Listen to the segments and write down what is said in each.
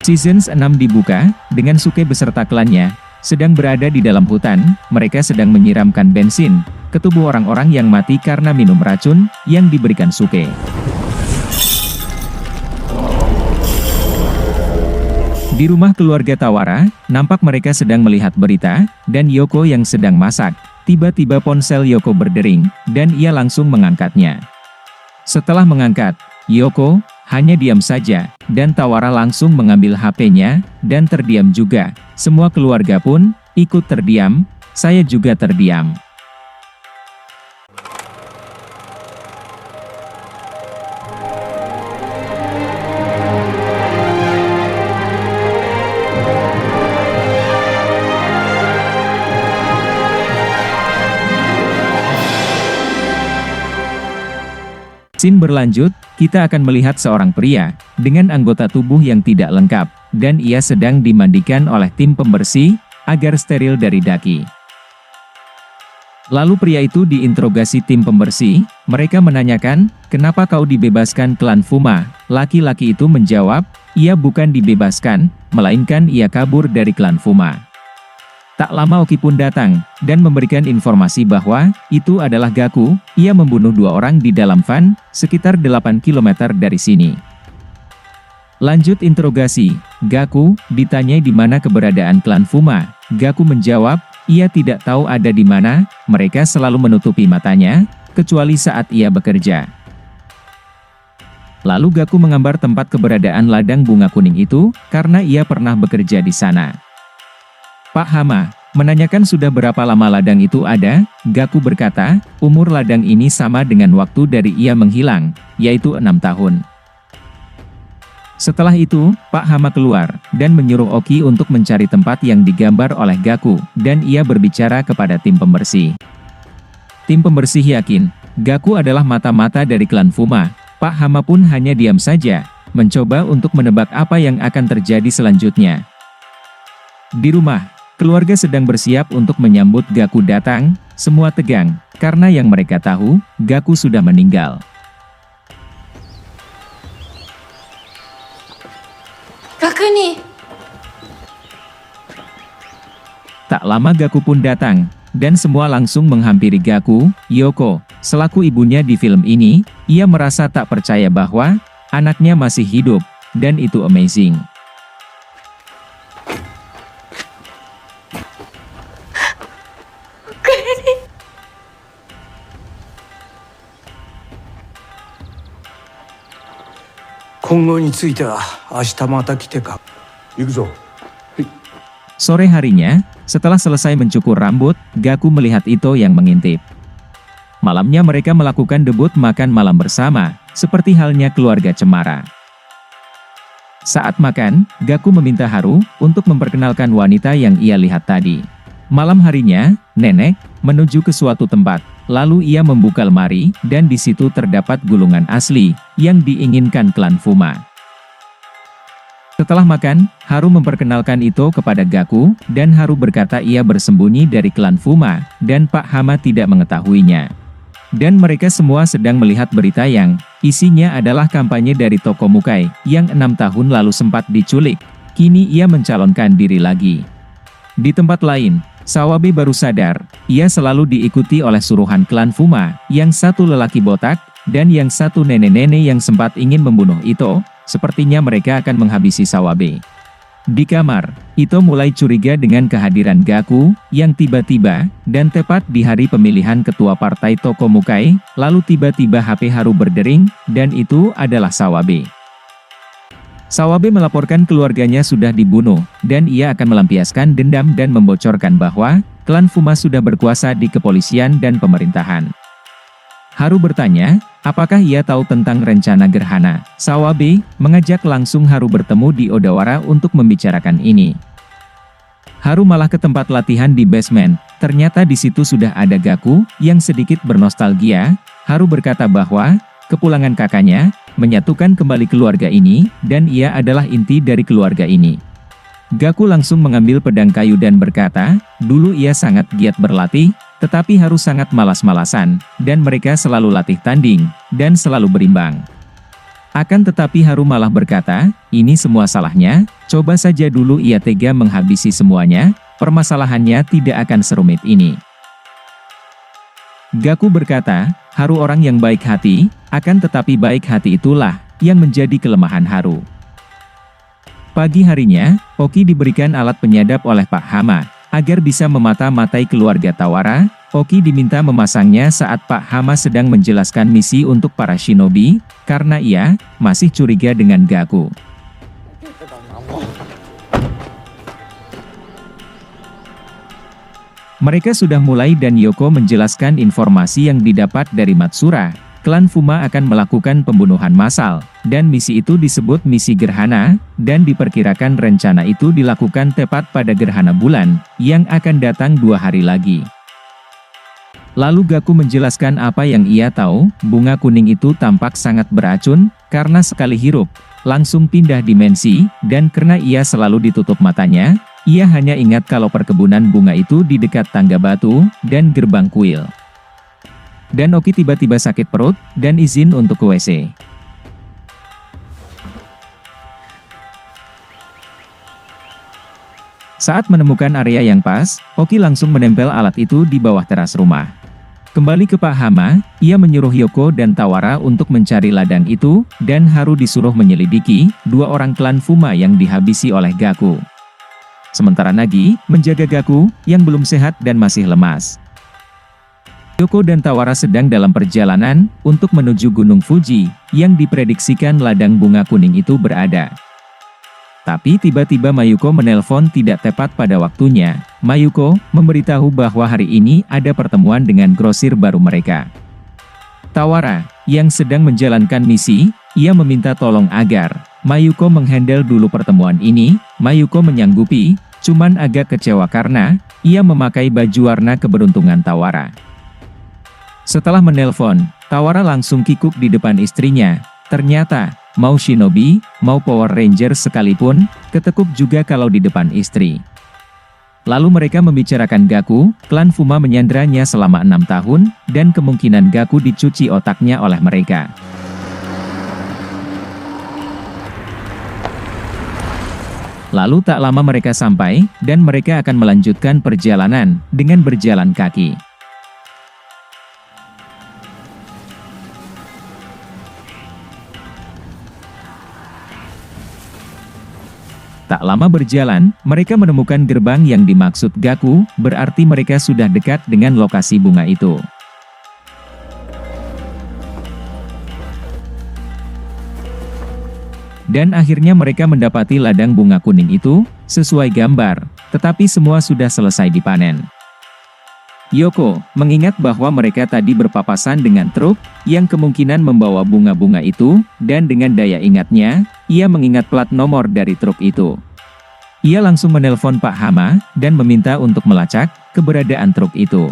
Seasons 6 dibuka, dengan Suke beserta klannya, sedang berada di dalam hutan, mereka sedang menyiramkan bensin ke tubuh orang-orang yang mati karena minum racun yang diberikan Suke. Di rumah keluarga Tawara, nampak mereka sedang melihat berita, dan Yoko yang sedang masak. Tiba-tiba ponsel Yoko berdering, dan ia langsung mengangkatnya. Setelah mengangkat, Yoko hanya diam saja, dan Tawara langsung mengambil HP-nya, dan terdiam juga. Semua keluarga pun ikut terdiam, saya juga terdiam. Scene berlanjut, kita akan melihat seorang pria, dengan anggota tubuh yang tidak lengkap, dan ia sedang dimandikan oleh tim pembersih, agar steril dari daki. Lalu pria itu diinterogasi tim pembersih, mereka menanyakan, kenapa kau dibebaskan klan Fuma? Laki-laki itu menjawab, ia bukan dibebaskan, melainkan ia kabur dari klan Fuma. Tak lama Oki pun datang, dan memberikan informasi bahwa, itu adalah Gaku, ia membunuh 2 orang di dalam van, sekitar 8 km dari sini. Lanjut interogasi, Gaku ditanyai di mana keberadaan klan Fuma. Gaku menjawab, ia tidak tahu ada di mana, mereka selalu menutupi matanya, kecuali saat ia bekerja. Lalu Gaku menggambar tempat keberadaan ladang bunga kuning itu, karena ia pernah bekerja di sana. Pak Hama menanyakan sudah berapa lama ladang itu ada. Gaku berkata, umur ladang ini sama dengan waktu dari ia menghilang, yaitu 6 tahun. Setelah itu, Pak Hama keluar, dan menyuruh Oki untuk mencari tempat yang digambar oleh Gaku, dan ia berbicara kepada tim pembersih. Tim pembersih yakin, Gaku adalah mata-mata dari klan Fuma. Pak Hama pun hanya diam saja, mencoba untuk menebak apa yang akan terjadi selanjutnya. Di rumah, keluarga sedang bersiap untuk menyambut Gaku datang, semua tegang, karena yang mereka tahu, Gaku sudah meninggal. Gaku ni. Tak lama Gaku pun datang, dan semua langsung menghampiri Gaku. Yoko, selaku ibunya di film ini, ia merasa tak percaya bahwa, anaknya masih hidup, dan itu amazing. Sore harinya, setelah selesai mencukur rambut, Gaku melihat Ito yang mengintip. Malamnya mereka melakukan debut makan malam bersama, seperti halnya keluarga cemara. Saat makan, Gaku meminta Haru untuk memperkenalkan wanita yang ia lihat tadi. Malam harinya, nenek menuju ke suatu tempat. Lalu ia membuka lemari, dan di situ terdapat gulungan asli, yang diinginkan klan Fuma. Setelah makan, Haru memperkenalkan Ito kepada Gaku, dan Haru berkata ia bersembunyi dari klan Fuma, dan Pak Hama tidak mengetahuinya. Dan mereka semua sedang melihat berita yang, isinya adalah kampanye dari Toko Mukai, yang 6 tahun lalu sempat diculik. Kini ia mencalonkan diri lagi. Di tempat lain, Sawabe baru sadar, ia selalu diikuti oleh suruhan klan Fuma, yang satu lelaki botak, dan yang satu nenek-nenek yang sempat ingin membunuh Ito, sepertinya mereka akan menghabisi Sawabe. Di kamar, Ito mulai curiga dengan kehadiran Gaku, yang tiba-tiba, dan tepat di hari pemilihan ketua partai Toko Mukai, lalu tiba-tiba HP Haru berdering, dan itu adalah Sawabe. Sawabe melaporkan keluarganya sudah dibunuh, dan ia akan melampiaskan dendam dan membocorkan bahwa, klan Fuma sudah berkuasa di kepolisian dan pemerintahan. Haru bertanya, apakah ia tahu tentang rencana gerhana? Sawabe mengajak langsung Haru bertemu di Odawara untuk membicarakan ini. Haru malah ke tempat latihan di basement, ternyata di situ sudah ada Gaku, yang sedikit bernostalgia. Haru berkata bahwa, kepulangan kakaknya, menyatukan kembali keluarga ini, dan ia adalah inti dari keluarga ini. Gaku langsung mengambil pedang kayu dan berkata, dulu ia sangat giat berlatih, tetapi Haru sangat malas-malasan, dan mereka selalu latih tanding, dan selalu berimbang. Akan tetapi Haru malah berkata, ini semua salahnya, coba saja dulu ia tega menghabisi semuanya, permasalahannya tidak akan serumit ini. Gaku berkata, Haru orang yang baik hati, akan tetapi baik hati itulah yang menjadi kelemahan Haru. Pagi harinya, Oki diberikan alat penyadap oleh Pak Hama, agar bisa memata-matai keluarga Tawara. Oki diminta memasangnya saat Pak Hama sedang menjelaskan misi untuk para shinobi, karena ia masih curiga dengan Gaku. Mereka sudah mulai dan Yoko menjelaskan informasi yang didapat dari Matsura. Klan Fuma akan melakukan pembunuhan massal, dan misi itu disebut misi gerhana, dan diperkirakan rencana itu dilakukan tepat pada gerhana bulan, yang akan datang 2 hari lagi. Lalu Gaku menjelaskan apa yang ia tahu, bunga kuning itu tampak sangat beracun, karena sekali hirup, langsung pindah dimensi, dan karena ia selalu ditutup matanya, ia hanya ingat kalau perkebunan bunga itu di dekat tangga batu, dan gerbang kuil. Dan Oki tiba-tiba sakit perut, dan izin untuk ke WC. Saat menemukan area yang pas, Oki langsung menempel alat itu di bawah teras rumah. Kembali ke Pak Hama, ia menyuruh Yoko dan Tawara untuk mencari ladang itu, dan Haru disuruh menyelidiki 2 orang klan Fuma yang dihabisi oleh Gaku. Sementara Nagi menjaga Gaku, yang belum sehat dan masih lemas. Yoko dan Tawara sedang dalam perjalanan untuk menuju Gunung Fuji, yang diprediksikan ladang bunga kuning itu berada. Tapi tiba-tiba Mayuko menelpon tidak tepat pada waktunya. Mayuko memberitahu bahwa hari ini ada pertemuan dengan grosir baru mereka. Tawara, yang sedang menjalankan misi, ia meminta tolong agar Mayuko menghandle dulu pertemuan ini. Mayuko menyanggupi, cuman agak kecewa karena ia memakai baju warna keberuntungan Tawara. Setelah menelpon, Tawara langsung kikuk di depan istrinya. Ternyata, mau shinobi, mau Power Ranger sekalipun, ketekuk juga kalau di depan istri. Lalu mereka membicarakan Gaku, klan Fuma menyandranya selama 6 tahun, dan kemungkinan Gaku dicuci otaknya oleh mereka. Lalu tak lama mereka sampai, dan mereka akan melanjutkan perjalanan dengan berjalan kaki. Tak lama berjalan, mereka menemukan gerbang yang dimaksud Gaku, berarti mereka sudah dekat dengan lokasi bunga itu. Dan akhirnya mereka mendapati ladang bunga kuning itu, sesuai gambar, tetapi semua sudah selesai dipanen. Yoko mengingat bahwa mereka tadi berpapasan dengan truk, yang kemungkinan membawa bunga-bunga itu, dan dengan daya ingatnya, ia mengingat plat nomor dari truk itu. Ia langsung menelpon Pak Hama, dan meminta untuk melacak keberadaan truk itu.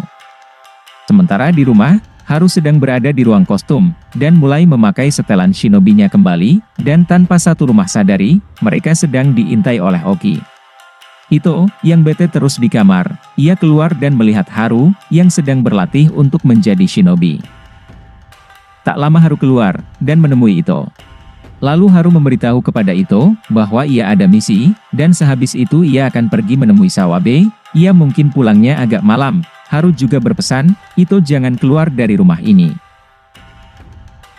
Sementara di rumah, Haru sedang berada di ruang kostum, dan mulai memakai setelan shinobinya kembali, dan tanpa satu rumah sadari, mereka sedang diintai oleh Oki. Ito, yang bete terus di kamar, ia keluar dan melihat Haru, yang sedang berlatih untuk menjadi shinobi. Tak lama Haru keluar, dan menemui Ito. Lalu Haru memberitahu kepada Ito, bahwa ia ada misi, dan sehabis itu ia akan pergi menemui Sawabe, ia mungkin pulangnya agak malam. Haru juga berpesan, Ito jangan keluar dari rumah ini.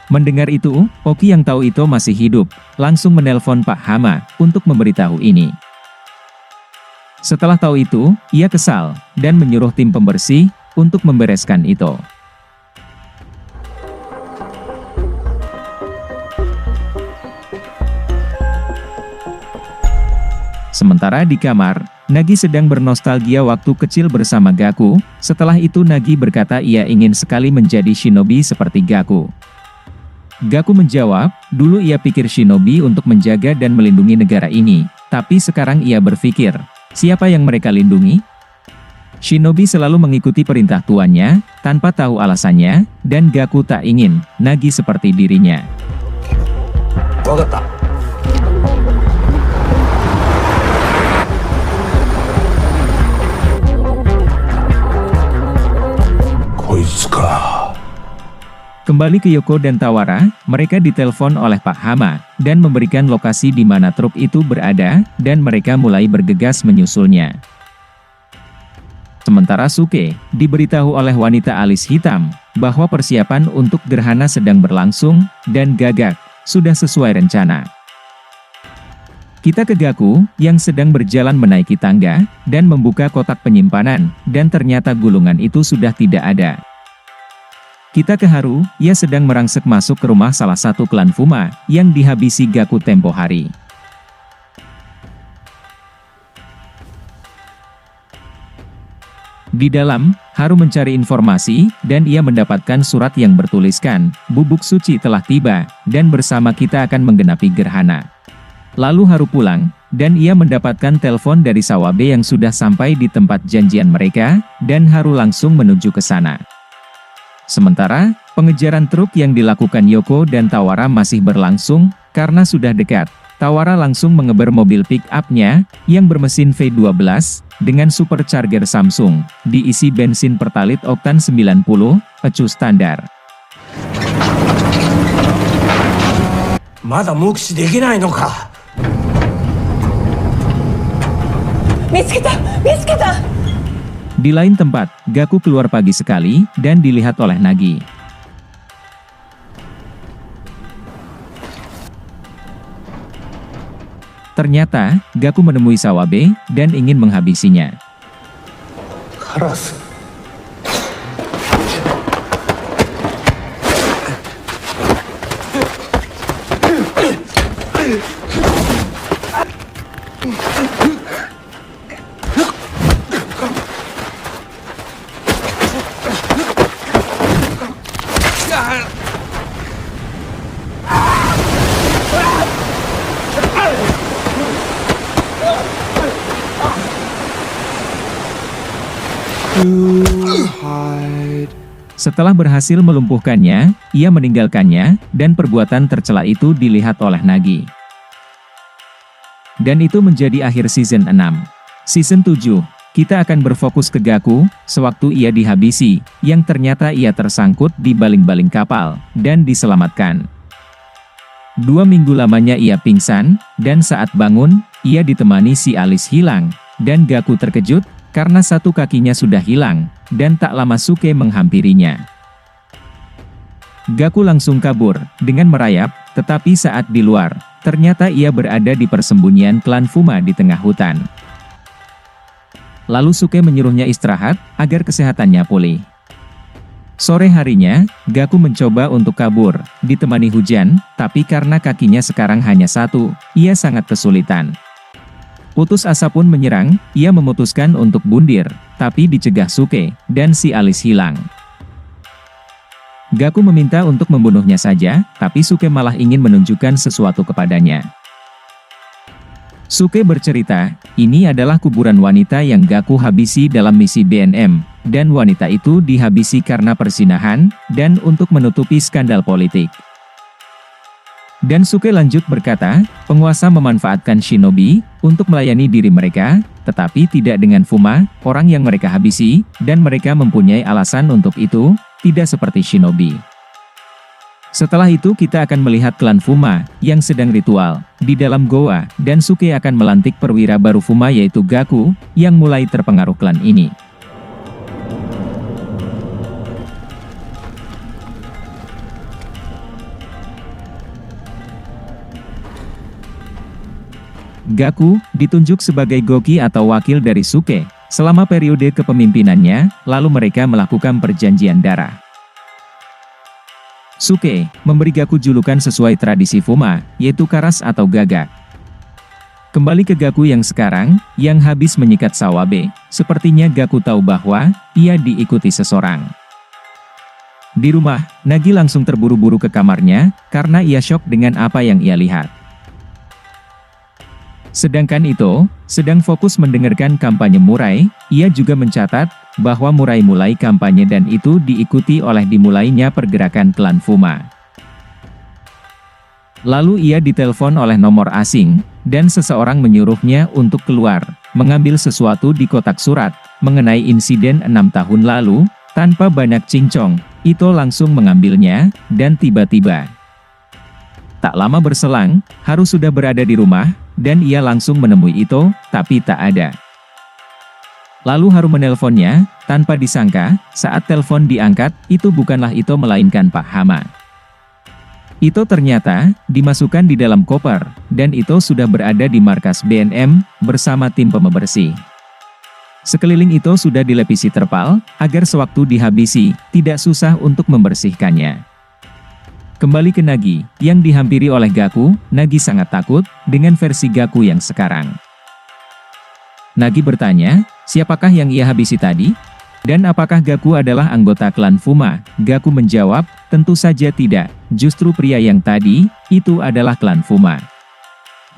Mendengar itu, Oki yang tahu Ito masih hidup, langsung menelpon Pak Hama, untuk memberitahu ini. Setelah tahu itu, ia kesal, dan menyuruh tim pembersih, untuk membereskan Ito. Sementara di kamar, Nagi sedang bernostalgia waktu kecil bersama Gaku. Setelah itu Nagi berkata ia ingin sekali menjadi shinobi seperti Gaku. Gaku menjawab, dulu ia pikir shinobi untuk menjaga dan melindungi negara ini, tapi sekarang ia berpikir, siapa yang mereka lindungi? Shinobi selalu mengikuti perintah tuannya, tanpa tahu alasannya, dan Gaku tak ingin Nagi seperti dirinya. Wagata. こいつか。Kembali ke Yoko dan Tawara, mereka ditelepon oleh Pak Hama, dan memberikan lokasi di mana truk itu berada, dan mereka mulai bergegas menyusulnya. Sementara Suke, diberitahu oleh wanita alis hitam, bahwa persiapan untuk gerhana sedang berlangsung, dan Gagak, sudah sesuai rencana. Kita ke Gaku, yang sedang berjalan menaiki tangga, dan membuka kotak penyimpanan, dan ternyata gulungan itu sudah tidak ada. Kita ke Haru, ia sedang merangsek masuk ke rumah salah satu klan Fuma, yang dihabisi Gaku tempo hari. Di dalam, Haru mencari informasi, dan ia mendapatkan surat yang bertuliskan, bubuk suci telah tiba, dan bersama kita akan menggenapi gerhana. Lalu Haru pulang, dan ia mendapatkan telepon dari Sawabe yang sudah sampai di tempat janjian mereka, dan Haru langsung menuju ke sana. Sementara, pengejaran truk yang dilakukan Yoko dan Tawara masih berlangsung, karena sudah dekat. Tawara langsung mengeber mobil pick-up-nya, yang bermesin V12, dengan supercharger Samsung, diisi bensin pertalit oktan 90, ecu standar. まだ目視できないのか。見つけた見つけた Di lain tempat, Gaku keluar pagi sekali, dan dilihat oleh Nagi. Ternyata, Gaku menemui Sawabe, dan ingin menghabisinya. カラス。Setelah berhasil melumpuhkannya, ia meninggalkannya, dan perbuatan tercela itu dilihat oleh Nagi. Dan itu menjadi akhir season 6. Season 7, kita akan berfokus ke Gaku, sewaktu ia dihabisi, yang ternyata ia tersangkut di baling-baling kapal, dan diselamatkan. 2 minggu lamanya ia pingsan, dan saat bangun, ia ditemani si alis hilang, dan Gaku terkejut, karena satu kakinya sudah hilang, dan tak lama Suke menghampirinya. Gaku langsung kabur, dengan merayap, tetapi saat di luar, ternyata ia berada di persembunyian klan Fuma di tengah hutan. Lalu Suke menyuruhnya istirahat, agar kesehatannya pulih. Sore harinya, Gaku mencoba untuk kabur, ditemani hujan, tapi karena kakinya sekarang hanya satu, ia sangat kesulitan. Putus asa pun menyerang, ia memutuskan untuk bundir, tapi dicegah Suke, dan si alis hilang. Gaku meminta untuk membunuhnya saja, tapi Suke malah ingin menunjukkan sesuatu kepadanya. Suke bercerita, ini adalah kuburan wanita yang Gaku habisi dalam misi BNM, dan wanita itu dihabisi karena persinahan, dan untuk menutupi skandal politik. Dan Suke lanjut berkata, penguasa memanfaatkan shinobi untuk melayani diri mereka, tetapi tidak dengan Fuma, orang yang mereka habisi, dan mereka mempunyai alasan untuk itu, tidak seperti shinobi. Setelah itu kita akan melihat klan Fuma, yang sedang ritual, di dalam goa, dan Suke akan melantik perwira baru Fuma yaitu Gaku, yang mulai terpengaruh klan ini. Gaku ditunjuk sebagai Goki atau wakil dari Suke selama periode kepemimpinannya, lalu mereka melakukan perjanjian darah. Suke memberi Gaku julukan sesuai tradisi Fuma, yaitu Karas atau Gagak. Kembali ke Gaku yang sekarang, yang habis menyikat Sawabe, sepertinya Gaku tahu bahwa ia diikuti seseorang. Di rumah, Nagi langsung terburu-buru ke kamarnya, karena ia syok dengan apa yang ia lihat. Sedangkan Ito sedang fokus mendengarkan kampanye Murai, ia juga mencatat bahwa Murai mulai kampanye dan itu diikuti oleh dimulainya pergerakan klan Fuma. Lalu ia ditelepon oleh nomor asing, dan seseorang menyuruhnya untuk keluar, mengambil sesuatu di kotak surat, mengenai insiden 6 tahun lalu, tanpa banyak cincong, Ito langsung mengambilnya, dan tiba-tiba. Tak lama berselang, Haru sudah berada di rumah, dan ia langsung menemui Ito, tapi tak ada. Lalu Haru menelponnya, tanpa disangka, saat telepon diangkat, itu bukanlah Ito melainkan Pak Hama. Ito ternyata dimasukkan di dalam koper, dan Ito sudah berada di markas BNM, bersama tim pembersih. Sekeliling Ito sudah dilapisi terpal, agar sewaktu dihabisi, tidak susah untuk membersihkannya. Kembali ke Nagi, yang dihampiri oleh Gaku, Nagi sangat takut, dengan versi Gaku yang sekarang. Nagi bertanya, siapakah yang ia habisi tadi? Dan apakah Gaku adalah anggota klan Fuma? Gaku menjawab, tentu saja tidak, justru pria yang tadi, itu adalah klan Fuma.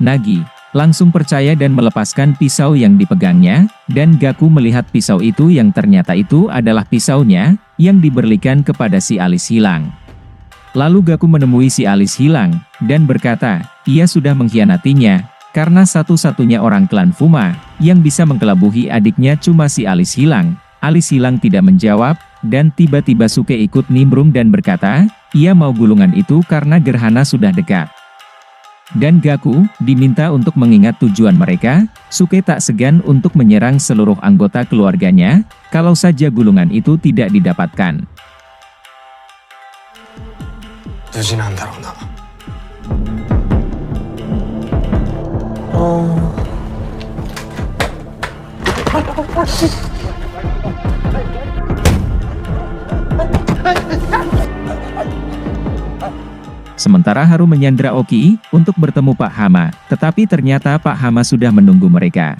Nagi langsung percaya dan melepaskan pisau yang dipegangnya, dan Gaku melihat pisau itu yang ternyata itu adalah pisaunya, yang diberikan kepada si alis hilang. Lalu Gaku menemui si alis hilang, dan berkata, ia sudah mengkhianatinya, karena satu-satunya orang klan Fuma, yang bisa mengkelabuhi adiknya cuma si alis hilang. Alis hilang tidak menjawab, dan tiba-tiba Suke ikut nimbrung dan berkata, ia mau gulungan itu karena gerhana sudah dekat. Dan Gaku diminta untuk mengingat tujuan mereka. Suke tak segan untuk menyerang seluruh anggota keluarganya, kalau saja gulungan itu tidak didapatkan. Sementara Haru menyandra Oki untuk bertemu Pak Hama, tetapi ternyata Pak Hama sudah menunggu mereka.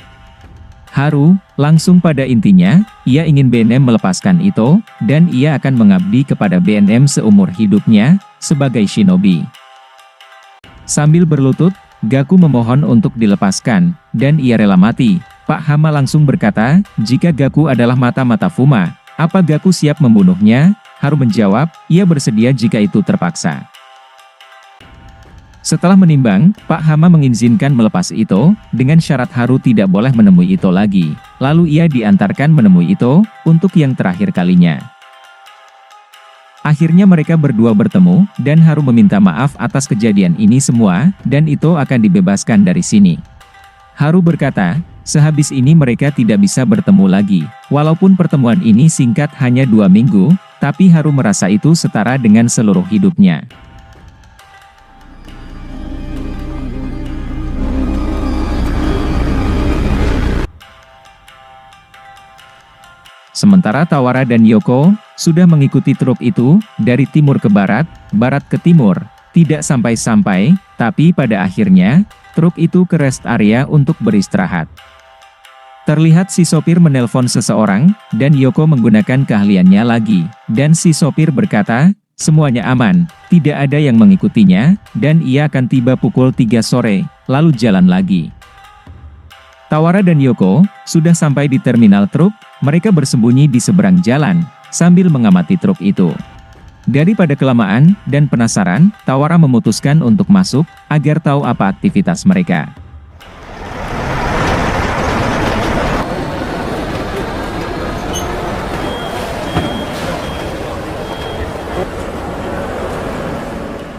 Haru langsung pada intinya, ia ingin BNM melepaskan Ito, dan ia akan mengabdi kepada BNM seumur hidupnya, sebagai shinobi. Sambil berlutut, Gaku memohon untuk dilepaskan, dan ia rela mati. Pak Hama langsung berkata, jika Gaku adalah mata-mata Fuma, apa Gaku siap membunuhnya? Haru menjawab, ia bersedia jika itu terpaksa. Setelah menimbang, Pak Hama mengizinkan melepas Ito, dengan syarat Haru tidak boleh menemui Ito lagi. Lalu ia diantarkan menemui Ito, untuk yang terakhir kalinya. Akhirnya mereka berdua bertemu, dan Haru meminta maaf atas kejadian ini semua, dan Ito akan dibebaskan dari sini. Haru berkata, sehabis ini mereka tidak bisa bertemu lagi. Walaupun pertemuan ini singkat hanya 2 minggu, tapi Haru merasa itu setara dengan seluruh hidupnya. Sementara Tawara dan Yoko sudah mengikuti truk itu dari timur ke barat, barat ke timur, tidak sampai-sampai, tapi pada akhirnya truk itu ke rest area untuk beristirahat. Terlihat si sopir menelpon seseorang, dan Yoko menggunakan keahliannya lagi, dan si sopir berkata, semuanya aman, tidak ada yang mengikutinya, dan ia akan tiba pukul 3 sore, lalu jalan lagi. Tawara dan Yoko sudah sampai di terminal truk, mereka bersembunyi di seberang jalan, sambil mengamati truk itu. Daripada kelamaan dan penasaran, Tawara memutuskan untuk masuk, agar tahu apa aktivitas mereka.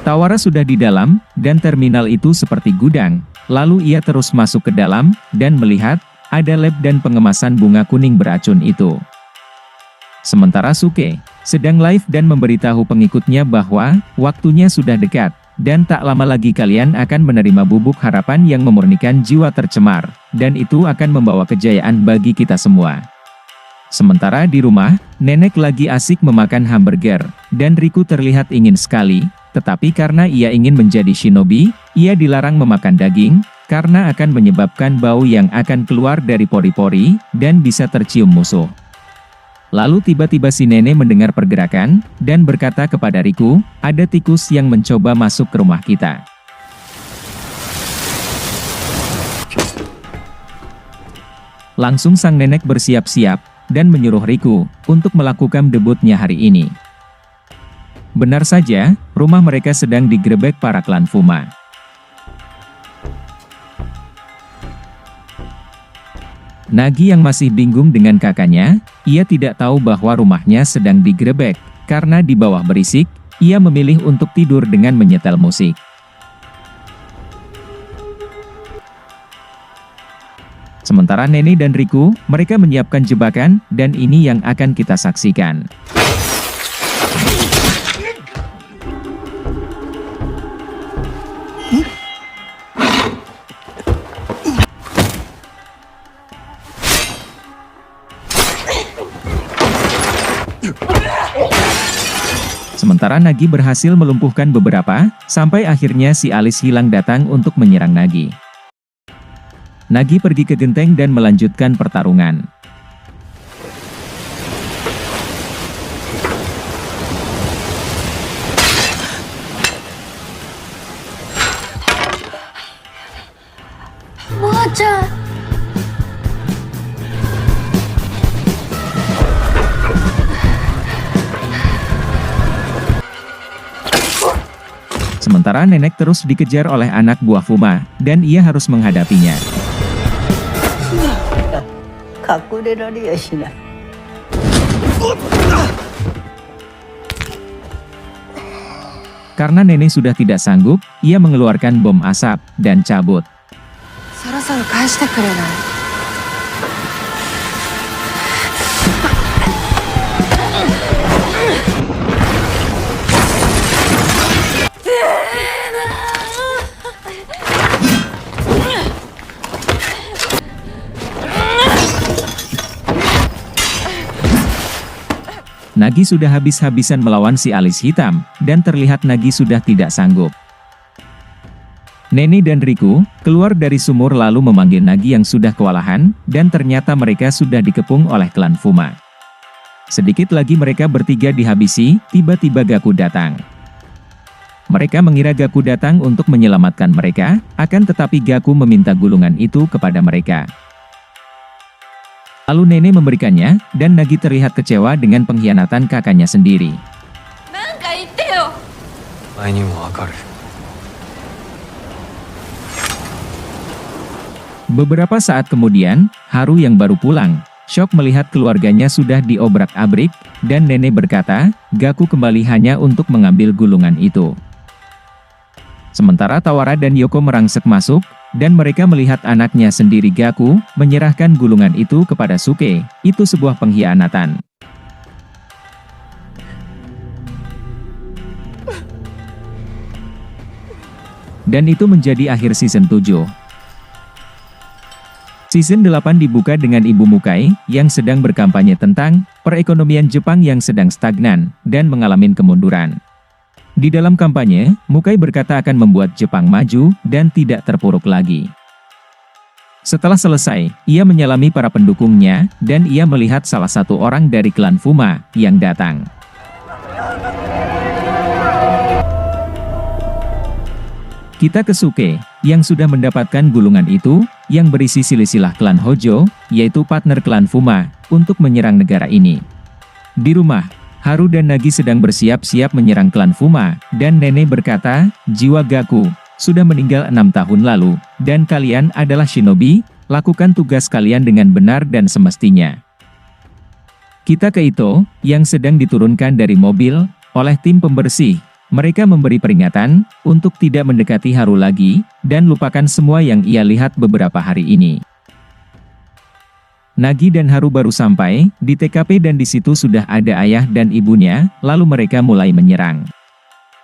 Tawara sudah di dalam, dan terminal itu seperti gudang. Lalu ia terus masuk ke dalam, dan melihat, ada lab dan pengemasan bunga kuning beracun itu. Sementara Suke sedang live dan memberitahu pengikutnya bahwa, waktunya sudah dekat, dan tak lama lagi kalian akan menerima bubuk harapan yang memurnikan jiwa tercemar, dan itu akan membawa kejayaan bagi kita semua. Sementara di rumah, nenek lagi asik memakan hamburger, dan Riku terlihat ingin sekali, tetapi karena ia ingin menjadi shinobi, ia dilarang memakan daging, karena akan menyebabkan bau yang akan keluar dari pori-pori, dan bisa tercium musuh. Lalu tiba-tiba si nenek mendengar pergerakan, dan berkata kepada Riku, ada tikus yang mencoba masuk ke rumah kita. Langsung sang nenek bersiap-siap, dan menyuruh Riku, untuk melakukan debutnya hari ini. Benar saja, rumah mereka sedang digerebek para klan Fuma. Nagi yang masih bingung dengan kakaknya, ia tidak tahu bahwa rumahnya sedang digerebek, Karena di bawah berisik, ia memilih untuk tidur dengan menyetel musik. Sementara Nene dan Riku, mereka menyiapkan jebakan, dan ini yang akan kita saksikan. Sementara Nagi berhasil melumpuhkan beberapa, sampai akhirnya si Alice hilang datang untuk menyerang Nagi. Nagi pergi ke genteng dan melanjutkan pertarungan. Sementara nenek terus dikejar oleh anak buah Fuma, dan ia harus menghadapinya. 隠れられやしない。 Karena nenek sudah tidak sanggup, ia mengeluarkan bom asap, dan cabut. そろそろ返してくれない？ Nagi sudah habis-habisan melawan si alis hitam, dan terlihat Nagi sudah tidak sanggup. Nene dan Riku keluar dari sumur lalu memanggil Nagi yang sudah kewalahan, dan ternyata mereka sudah dikepung oleh klan Fuma. Sedikit lagi mereka bertiga dihabisi, tiba-tiba Gaku datang. Mereka mengira Gaku datang untuk menyelamatkan mereka, akan tetapi Gaku meminta gulungan itu kepada mereka. Lalu Nene memberikannya, dan Nagi terlihat kecewa dengan pengkhianatan kakaknya sendiri. Beberapa saat kemudian, Haru yang baru pulang, syok melihat keluarganya sudah diobrak-abrik, dan Nene berkata, Gaku kembali hanya untuk mengambil gulungan itu. Sementara Tawara dan Yoko merangsek masuk, dan mereka melihat anaknya sendiri Gaku menyerahkan gulungan itu kepada Suke. Itu sebuah pengkhianatan. Dan itu menjadi akhir season 7. Season 8 dibuka dengan Ibu Mukai yang sedang berkampanye tentang perekonomian Jepang yang sedang stagnan dan mengalami kemunduran. Di dalam kampanye, Mukai berkata akan membuat Jepang maju dan tidak terpuruk lagi. Setelah selesai, ia menyalami para pendukungnya, dan ia melihat salah satu orang dari klan Fuma yang datang. Kita ke Suke, yang sudah mendapatkan gulungan itu, yang berisi silsilah klan Hojo, yaitu partner klan Fuma, untuk menyerang negara ini. Di rumah, Haru dan Nagi sedang bersiap-siap menyerang klan Fuma, dan Nene berkata, jiwa Gaku sudah meninggal 6 tahun lalu, dan kalian adalah shinobi, lakukan tugas kalian dengan benar dan semestinya. Kita ke Ito, yang sedang diturunkan dari mobil, oleh tim pembersih. Mereka memberi peringatan, untuk tidak mendekati Haru lagi, dan lupakan semua yang ia lihat beberapa hari ini. Nagi dan Haru baru sampai di TKP dan di situ sudah ada ayah dan ibunya, lalu mereka mulai menyerang.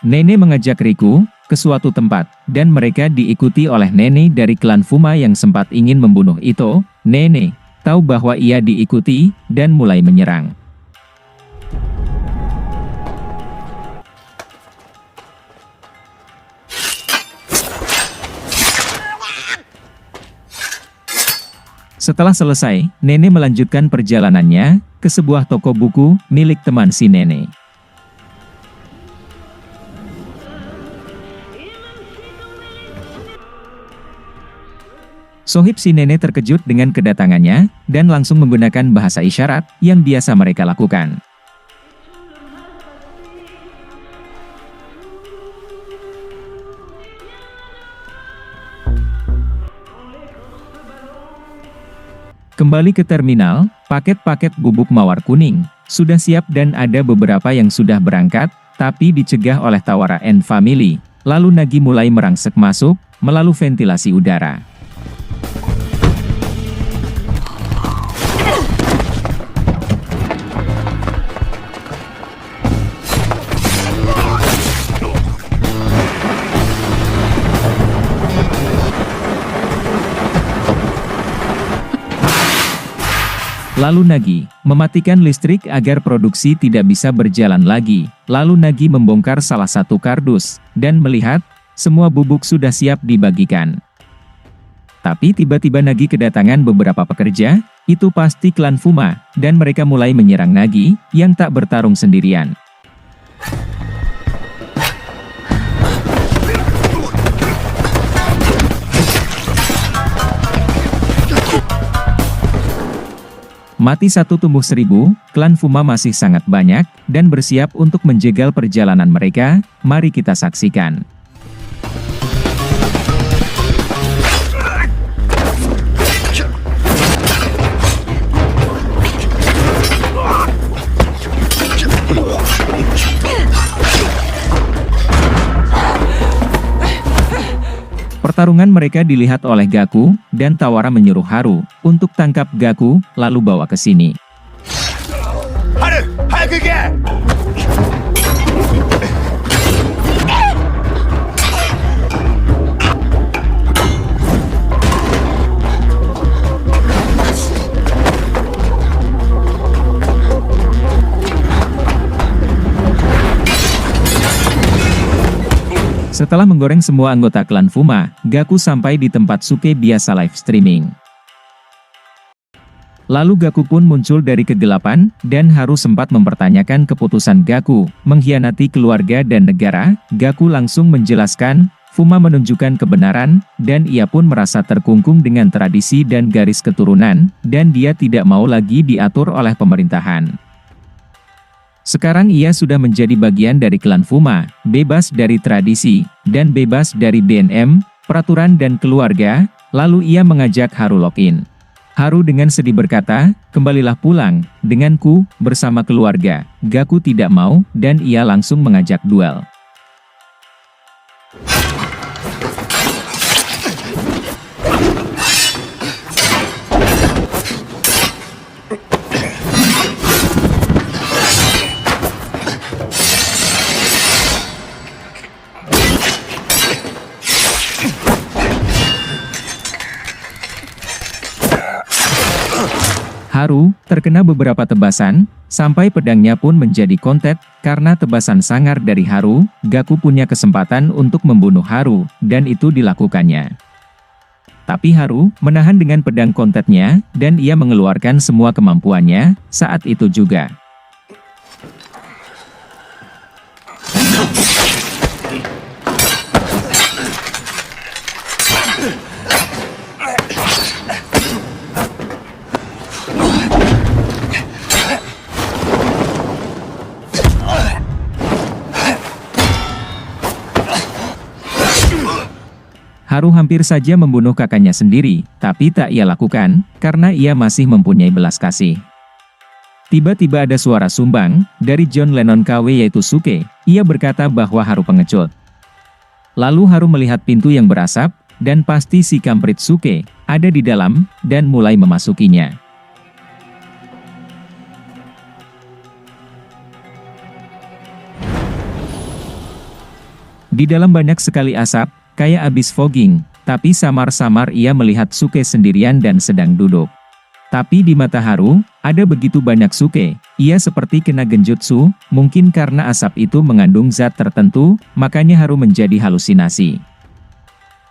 Nene mengajak Riku ke suatu tempat, dan mereka diikuti oleh Nene dari klan Fuma yang sempat ingin membunuh Ito. Nene tahu bahwa ia diikuti, dan mulai menyerang. Setelah selesai, Nene melanjutkan perjalanannya ke sebuah toko buku milik teman si Nene. Sohib si Nene terkejut dengan kedatangannya, dan langsung menggunakan bahasa isyarat yang biasa mereka lakukan. Kembali ke terminal, paket-paket bubuk mawar kuning sudah siap dan ada beberapa yang sudah berangkat, tapi dicegah oleh Tawara and Family. Lalu Nagi mulai merangsek masuk, melalui ventilasi udara. Lalu Nagi mematikan listrik agar produksi tidak bisa berjalan lagi. Lalu Nagi membongkar salah satu kardus, dan melihat, semua bubuk sudah siap dibagikan. Tapi tiba-tiba Nagi kedatangan beberapa pekerja, itu pasti klan Fuma, dan mereka mulai menyerang Nagi, yang tak bertarung sendirian. Mati satu tumbuh seribu, klan Fuma masih sangat banyak, dan bersiap untuk menjegal perjalanan mereka. Mari kita saksikan. Pertarungan mereka dilihat oleh Gaku, dan Tawara menyuruh Haru untuk tangkap Gaku, lalu bawa ke sini. Haru, hayaku ike! Setelah menggoreng semua anggota klan Fuma, Gaku sampai di tempat Suke biasa live streaming. Lalu Gaku pun muncul dari kegelapan, dan Haru sempat mempertanyakan keputusan Gaku, mengkhianati keluarga dan negara. Gaku langsung menjelaskan, Fuma menunjukkan kebenaran, dan ia pun merasa terkungkung dengan tradisi dan garis keturunan, dan dia tidak mau lagi diatur oleh pemerintahan. Sekarang ia sudah menjadi bagian dari klan Fuma, bebas dari tradisi, dan bebas dari BNM, peraturan dan keluarga. Lalu ia mengajak Haru login. Haru dengan sedih berkata, kembalilah pulang, denganku, bersama keluarga. Gaku tidak mau, dan ia langsung mengajak duel. Haru terkena beberapa tebasan, sampai pedangnya pun menjadi kontet. Karena tebasan sangar dari Haru, Gaku punya kesempatan untuk membunuh Haru, dan itu dilakukannya. Tapi Haru menahan dengan pedang kontetnya, dan ia mengeluarkan semua kemampuannya saat itu juga. Haru hampir saja membunuh kakaknya sendiri, tapi tak ia lakukan, karena ia masih mempunyai belas kasih. Tiba-tiba ada suara sumbang, dari John Lennon KW yaitu Suke. Ia berkata bahwa Haru pengecut. Lalu Haru melihat pintu yang berasap, dan pasti si kamprit Suke ada di dalam, dan mulai memasukinya. Di dalam banyak sekali asap, kayak abis fogging, tapi samar-samar ia melihat Suke sendirian dan sedang duduk. Tapi di mata Haru, ada begitu banyak Suke, ia seperti kena genjutsu, mungkin karena asap itu mengandung zat tertentu, makanya Haru menjadi halusinasi.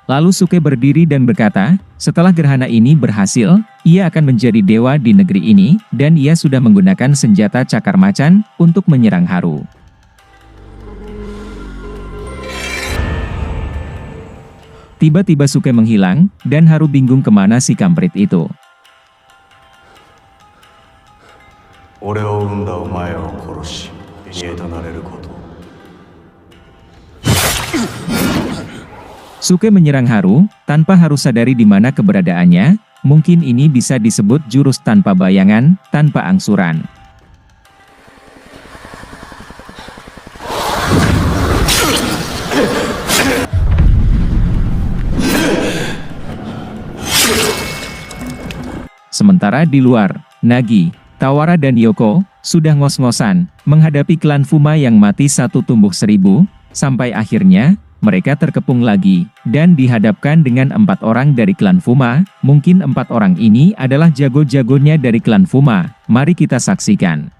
Lalu Suke berdiri dan berkata, setelah gerhana ini berhasil, ia akan menjadi dewa di negeri ini, dan ia sudah menggunakan senjata cakar macan, untuk menyerang Haru. Tiba-tiba Suke menghilang, dan Haru bingung kemana si kamprit itu. Suke menyerang Haru, tanpa Haru sadari di mana keberadaannya, mungkin ini bisa disebut jurus tanpa bayangan, tanpa angsuran. Sementara di luar, Nagi, Tawara dan Yoko sudah ngos-ngosan menghadapi klan Fuma yang mati satu tumbuh 1000, sampai akhirnya mereka terkepung lagi dan dihadapkan dengan 4 orang dari klan Fuma. Mungkin 4 orang ini adalah jago-jagonya dari klan Fuma. Mari kita saksikan.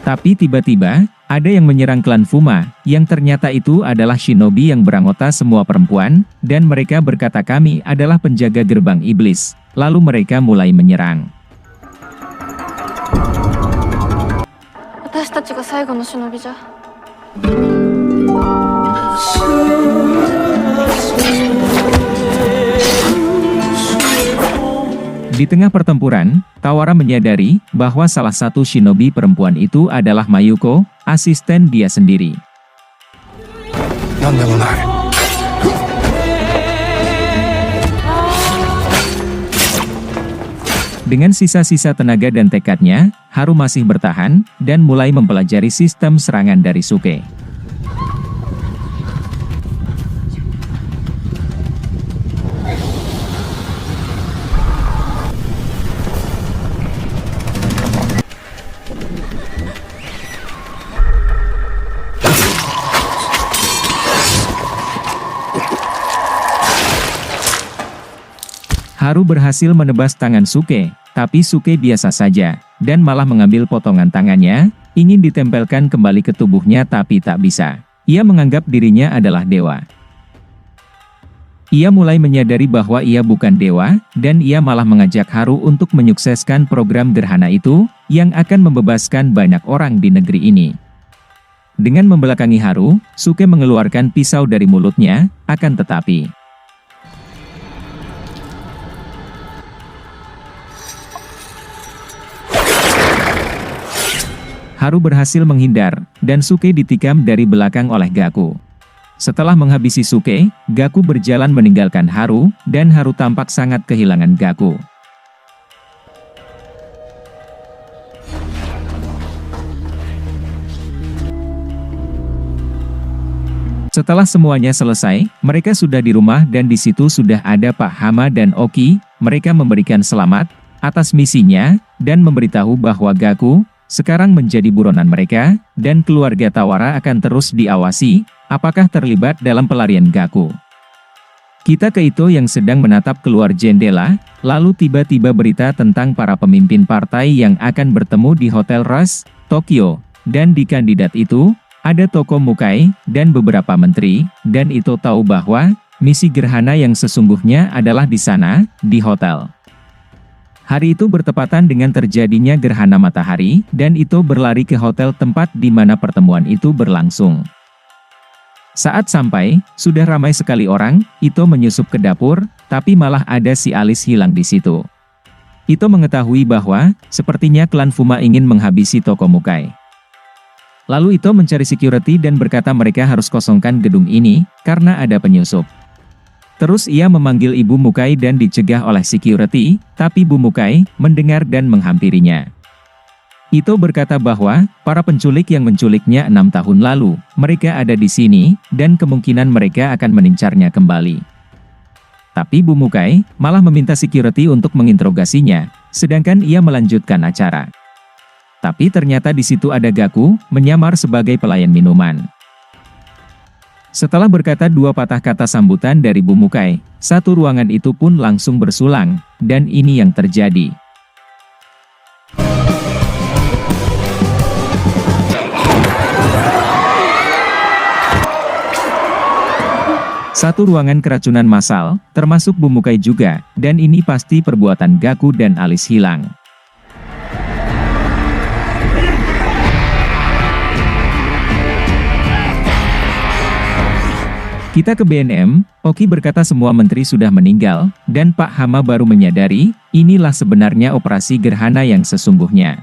Tapi tiba-tiba, ada yang menyerang klan Fuma, yang ternyata itu adalah shinobi yang beranggota semua perempuan, dan mereka berkata kami adalah penjaga gerbang iblis. Lalu mereka mulai menyerang. 私たちが最後の忍びじゃ。 Di tengah pertempuran, Tawara menyadari bahwa salah satu shinobi perempuan itu adalah Mayuko, asisten dia sendiri. Dengan sisa-sisa tenaga dan tekadnya, Haru masih bertahan, dan mulai mempelajari sistem serangan dari Suke. Haru berhasil menebas tangan Suke, tapi Suke biasa saja, dan malah mengambil potongan tangannya, ingin ditempelkan kembali ke tubuhnya tapi tak bisa. Ia menganggap dirinya adalah dewa. Ia mulai menyadari bahwa ia bukan dewa, dan ia malah mengajak Haru untuk menyukseskan program gerhana itu, yang akan membebaskan banyak orang di negeri ini. Dengan membelakangi Haru, Suke mengeluarkan pisau dari mulutnya, akan tetapi Haru berhasil menghindar, dan Suke ditikam dari belakang oleh Gaku. Setelah menghabisi Suke, Gaku berjalan meninggalkan Haru, dan Haru tampak sangat kehilangan Gaku. Setelah semuanya selesai, mereka sudah di rumah dan di situ sudah ada Pak Hama dan Oki. Mereka memberikan selamat atas misinya, dan memberitahu bahwa Gaku sekarang menjadi buronan mereka, dan keluarga Tawara akan terus diawasi, apakah terlibat dalam pelarian Gaku. Kita ke Ito yang sedang menatap keluar jendela, lalu tiba-tiba berita tentang para pemimpin partai yang akan bertemu di Hotel Rush, Tokyo, dan di kandidat itu, ada tokoh Mukai, dan beberapa menteri, dan Ito tahu bahwa, misi gerhana yang sesungguhnya adalah di sana, di hotel. Hari itu bertepatan dengan terjadinya gerhana matahari, dan Ito berlari ke hotel tempat di mana pertemuan itu berlangsung. Saat sampai, sudah ramai sekali orang. Ito menyusup ke dapur, tapi malah ada si Alice hilang di situ. Ito mengetahui bahwa, sepertinya klan Fuma ingin menghabisi toko Mukai. Lalu Ito mencari security dan berkata mereka harus kosongkan gedung ini, karena ada penyusup. Terus ia memanggil Ibu Mukai dan dicegah oleh security, tapi Bu Mukai mendengar dan menghampirinya. Ito berkata bahwa, para penculik yang menculiknya 6 tahun lalu, mereka ada di sini, dan kemungkinan mereka akan mengincarnya kembali. Tapi Bu Mukai malah meminta security untuk menginterogasinya, sedangkan ia melanjutkan acara. Tapi ternyata di situ ada Gaku, menyamar sebagai pelayan minuman. Setelah berkata 2 patah kata sambutan dari Bu Mukai, satu ruangan itu pun langsung bersulang, dan ini yang terjadi. Satu ruangan keracunan massal, termasuk Bu Mukai juga, dan ini pasti perbuatan Gaku dan Alice hilang. Kita ke BNM, Oki berkata semua menteri sudah meninggal, dan Pak Hama baru menyadari, inilah sebenarnya operasi gerhana yang sesungguhnya.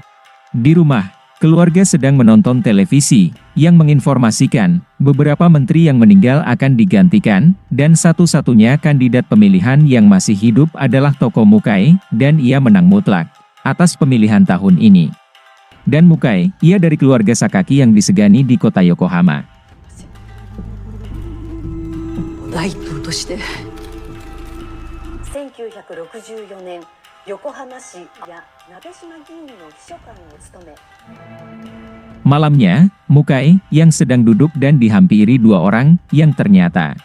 Di rumah, keluarga sedang menonton televisi, yang menginformasikan, beberapa menteri yang meninggal akan digantikan, dan satu-satunya kandidat pemilihan yang masih hidup adalah Tokoh Mukai, dan ia menang mutlak, atas pemilihan tahun ini. Dan Mukai, ia dari keluarga Sakaki yang disegani di kota Yokohama. 第一党として1964年横浜市や鍋島議員の秘書官を務め Malamnya, Mukai, yang sedang duduk dan dihampiri dua orang, yang ternyata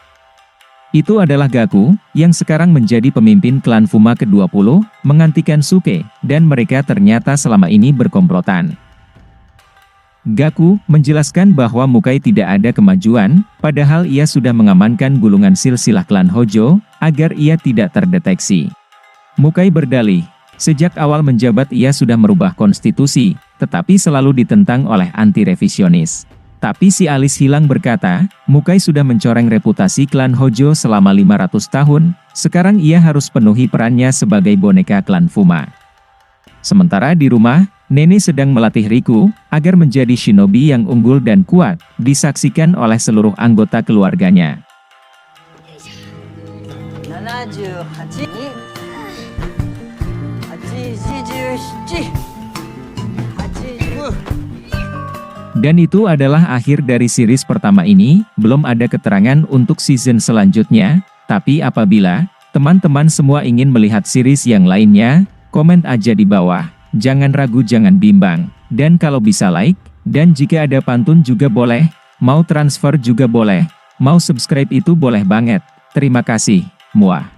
itu adalah Gaku, yang sekarang menjadi pemimpin klan Fuma ke-20, menggantikan Suke, dan mereka ternyata selama ini berkomplotan. Gaku menjelaskan bahwa Mukai tidak ada kemajuan, padahal ia sudah mengamankan gulungan silsilah klan Hojo, agar ia tidak terdeteksi. Mukai berdalih, sejak awal menjabat ia sudah merubah konstitusi, tetapi selalu ditentang oleh anti-revisionis. Tapi si alis hilang berkata, Mukai sudah mencoreng reputasi klan Hojo selama 500 tahun, sekarang ia harus penuhi perannya sebagai boneka klan Fuma. Sementara di rumah, Nene sedang melatih Riku, agar menjadi shinobi yang unggul dan kuat, disaksikan oleh seluruh anggota keluarganya. 78に87 80 Dan itu adalah akhir dari series pertama ini, belum ada keterangan untuk season selanjutnya, tapi apabila teman-teman semua ingin melihat series yang lainnya, komen aja di bawah. Jangan ragu, jangan bimbang, dan kalau bisa like, dan jika ada pantun juga boleh, mau transfer juga boleh, mau subscribe itu boleh banget. Terima kasih, muah.